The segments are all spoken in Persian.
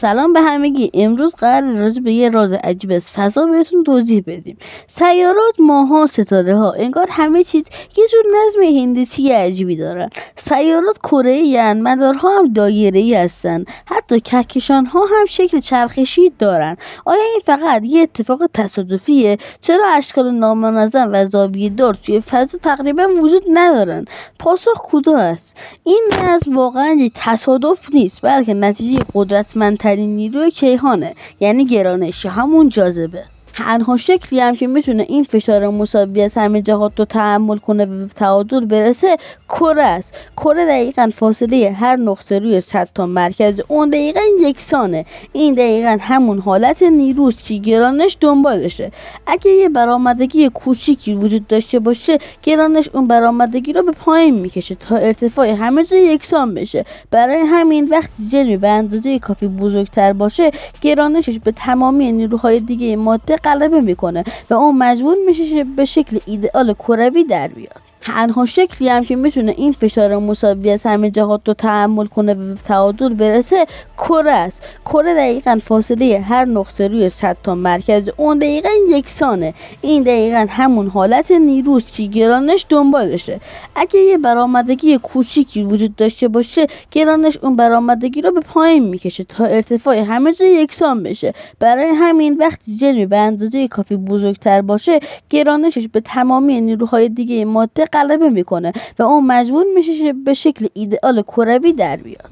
سلام به همگی. امروز قرار راجع به یه راز عجیب از فضا بهتون توضیح بدیم. سیارات، ماه‌ها، ستاره‌ها، انگار همه چیز یه جور نظم هندسی عجیبی دارن. سیارات کره‌ای‌اند، مدارها هم دایره‌ای هستن. حتی کهکشان‌ها هم شکل چرخشی دارن. آیا این فقط یه اتفاق تصادفیه؟ چرا اشکال نامنظم و زاویه‌دار توی فضا تقریبا وجود ندارن؟ پاسخ کوتاه است. این نظم واقعا یک تصادف نیست، بلکه نتیجه قدرتمندترین نیروی کیهانه، یعنی گرانش، همون جاذبه. تنها شکلی هم که میتونه این فشار مساوی از همه جهات رو تحمل کنه و به تعادل برسه کره است. کره دقیقا فاصله هر نقطه روی سطح تا مرکز اون دقیقا یکسانه. این دقیقا همون حالت نیروست که گرانش دنبالشه. اگه یه برآمدگی کوچیکی وجود داشته باشه، گرانش اون برآمدگی رو به پایین میکشه تا ارتفاع همه جا یکسان بشه. برای همین وقتی جرمی به اندازه کافی بزرگتر باشه، گرانشش به تمامی نیروهای دیگه ماده غلبه میکنه و اون مجبور میشه به شکل ایدئال کروی در بیاد. تنها شکلی هم که میتونه این فشار مساوی از همه جهات رو تحمل کنه و به تعادل برسه کره است. کره دقیقا فاصله هر نقطه روی سطح تا مرکز اون دقیقا یکسانه. این دقیقا همون حالت نیروست که گرانش دنبالشه. اگه یه برآمدگی کوچیکی وجود داشته باشه، گرانش اون برآمدگی رو به پایین میکشه تا ارتفاع همه جا یکسان بشه. برای همین وقتی جرمی به اندازه کافی بزرگتر باشه، گرانشش به تمامی نیروهای دیگه ماده غلبه میکنه و اون مجبور میشه به شکل ایدئال کروی در بیاد.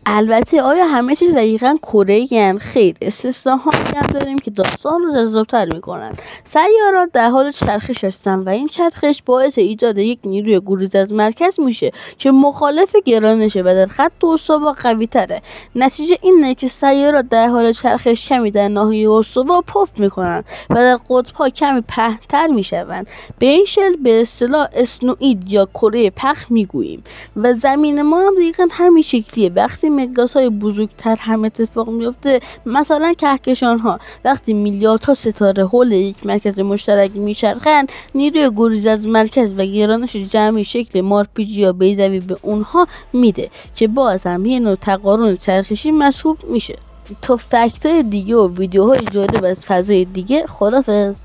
البته آیا همه چیز دقیقاً کره‌ای‌اند؟ خیر، استثناهایی هم داریم که داستان رو جذاب‌تر میکنن. سیارات در حال چرخش هستن و این چرخش باعث ایجاد یک نیروی گریز از مرکز میشه که مخالف گرانشه و در خط استوا قوی تره. نتیجه اینه که سیارات در حال چرخش کمی در ناحیه استوا پف میکنن و در قطب‌ها کمی پهن‌تر میشوند. به این شکل به اصطلاح اسنوئید یا کره پهن میگوییم و زمین ما هم دقیقاً همین شکلیه. وقتی مگاس‌های بزرگتر هم اتفاق میفته، مثلا کهکشان‌ها، وقتی میلیاردها ستاره حول یک مرکز مشترک میچرخند، نیروی گریز از مرکز و گرانش جمعی شکل مارپیچی یا بیضوی به اونها میده که باز هم یه نوع تقارن چرخشی محسوب میشه. تا فکت‌های دیگه و ویدیوهای جالب از فضای دیگه، خدافظ.